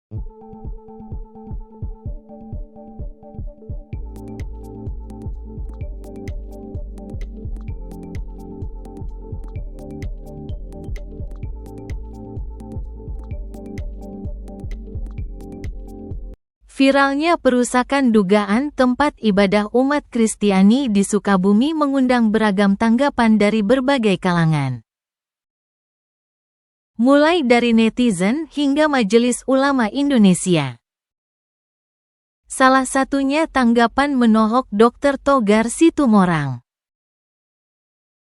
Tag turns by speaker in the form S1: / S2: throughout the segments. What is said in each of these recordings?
S1: Viralnya perusakan dugaan tempat ibadah umat Kristiani di Sukabumi mengundang beragam tanggapan dari berbagai kalangan. Mulai dari netizen hingga Majelis Ulama Indonesia. Salah satunya tanggapan menohok Dr. Togar Situmorang.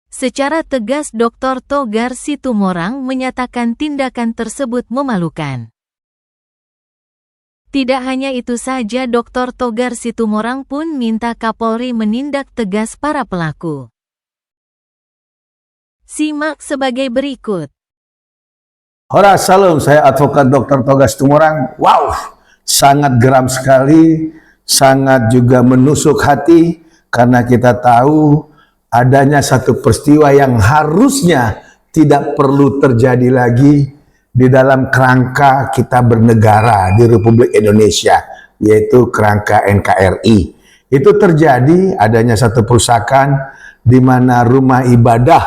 S1: Secara tegas Dr. Togar Situmorang menyatakan tindakan tersebut memalukan. Tidak hanya itu saja, Dr. Togar Situmorang pun minta Kapolri menindak tegas para pelaku. Simak sebagai berikut.
S2: Hora salam, saya advokat Dr. Togar Situmorang. Wow, sangat geram sekali, sangat juga menusuk hati karena kita tahu adanya satu peristiwa yang harusnya tidak perlu terjadi lagi di dalam kerangka kita bernegara di Republik Indonesia, yaitu kerangka NKRI. Itu terjadi adanya satu perusakan di mana rumah ibadah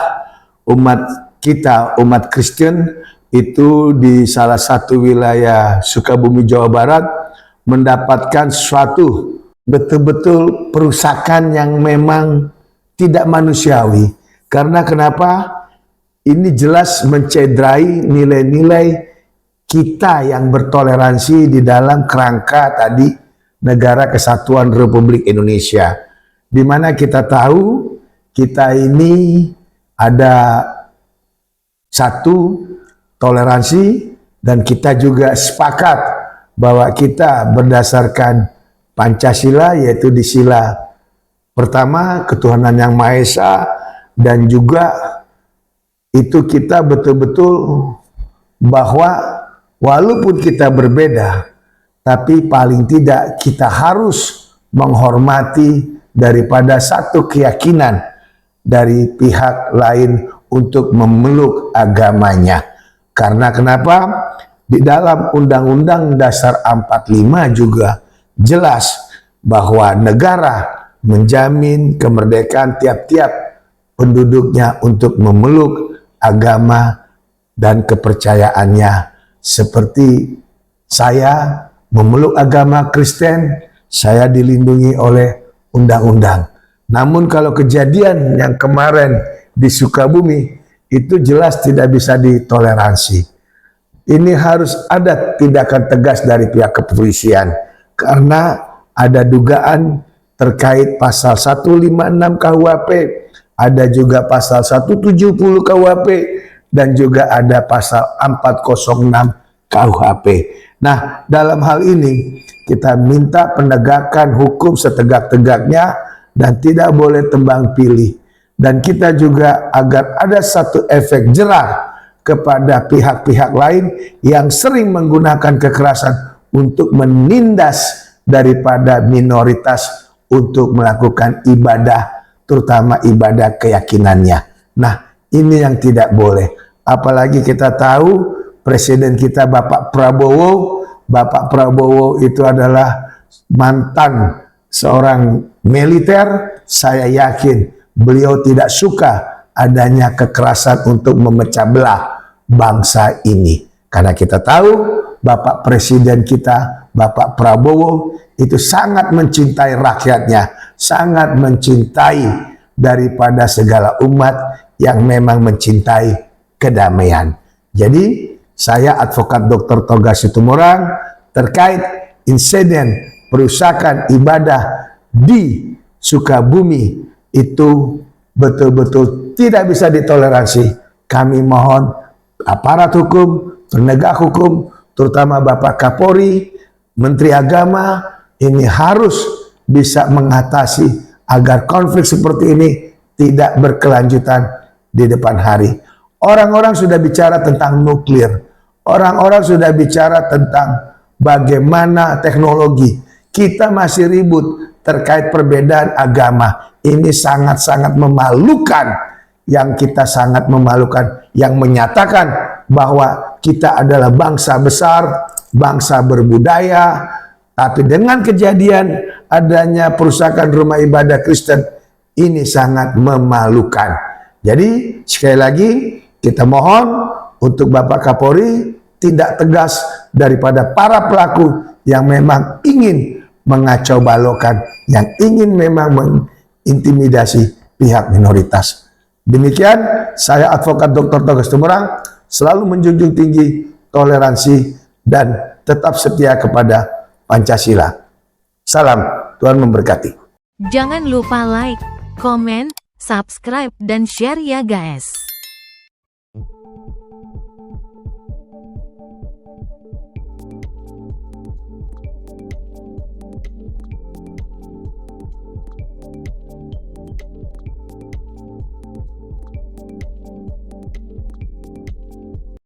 S2: umat kita, umat Kristen, itu di salah satu wilayah Sukabumi, Jawa Barat, mendapatkan suatu betul-betul perusakan yang memang tidak manusiawi. Karena kenapa? Ini jelas mencederai nilai-nilai kita yang bertoleransi di dalam kerangka tadi Negara Kesatuan Republik Indonesia. Di mana kita tahu kita ini ada satu toleransi dan kita juga sepakat bahwa kita berdasarkan Pancasila, yaitu di sila pertama ketuhanan yang Maha Esa, dan juga itu kita betul-betul bahwa walaupun kita berbeda, tapi paling tidak kita harus menghormati daripada satu keyakinan dari pihak lain untuk memeluk agamanya. Karena kenapa? Di dalam Undang-Undang Dasar 45 juga jelas bahwa negara menjamin kemerdekaan tiap-tiap penduduknya untuk memeluk agama dan kepercayaannya. Seperti saya memeluk agama Kristen, saya dilindungi oleh undang-undang. Namun kalau kejadian yang kemarin di Sukabumi, itu jelas tidak bisa ditoleransi. Ini harus ada tindakan tegas dari pihak kepolisian, karena ada dugaan terkait pasal 156 KUHP, ada juga pasal 170 KUHP, dan juga ada pasal 406 KUHP. Nah, dalam hal ini kita minta penegakan hukum setegak-tegaknya dan tidak boleh tebang pilih. Dan kita juga agar ada satu efek jerah kepada pihak-pihak lain yang sering menggunakan kekerasan untuk menindas daripada minoritas untuk melakukan ibadah, terutama ibadah keyakinannya. Nah, ini yang tidak boleh. Apalagi kita tahu Presiden kita Bapak Prabowo itu adalah mantan seorang militer. Saya yakin beliau tidak suka adanya kekerasan untuk memecah belah bangsa ini. Karena kita tahu Bapak Presiden kita, Bapak Prabowo, itu sangat mencintai rakyatnya, sangat mencintai daripada segala umat yang memang mencintai kedamaian. Jadi saya advokat Dr. Togar Situmorang terkait insiden perusakan ibadah di Sukabumi itu betul-betul tidak bisa ditoleransi. Kami mohon aparat hukum, penegak hukum, terutama Bapak Kapolri, Menteri Agama, ini harus bisa mengatasi agar konflik seperti ini tidak berkelanjutan di depan hari. Orang-orang sudah bicara tentang nuklir. Orang-orang sudah bicara tentang bagaimana teknologi. Kita masih ribut terkait perbedaan agama. Ini sangat-sangat memalukan. Yang kita sangat memalukan. Yang menyatakan bahwa kita adalah bangsa besar, bangsa berbudaya. Tapi dengan kejadian adanya perusakan rumah ibadah Kristen, ini sangat memalukan. Jadi sekali lagi kita mohon untuk Bapak Kapolri tindak tegas daripada para pelaku yang memang ingin mengacau balokkan, yang ingin memang mengintimidasi pihak minoritas. Demikian, saya Advokat Dr. Togas Tumorang selalu menjunjung tinggi toleransi dan tetap setia kepada Pancasila. Salam, Tuhan memberkati.
S1: Jangan lupa like, komen, subscribe, dan share ya guys.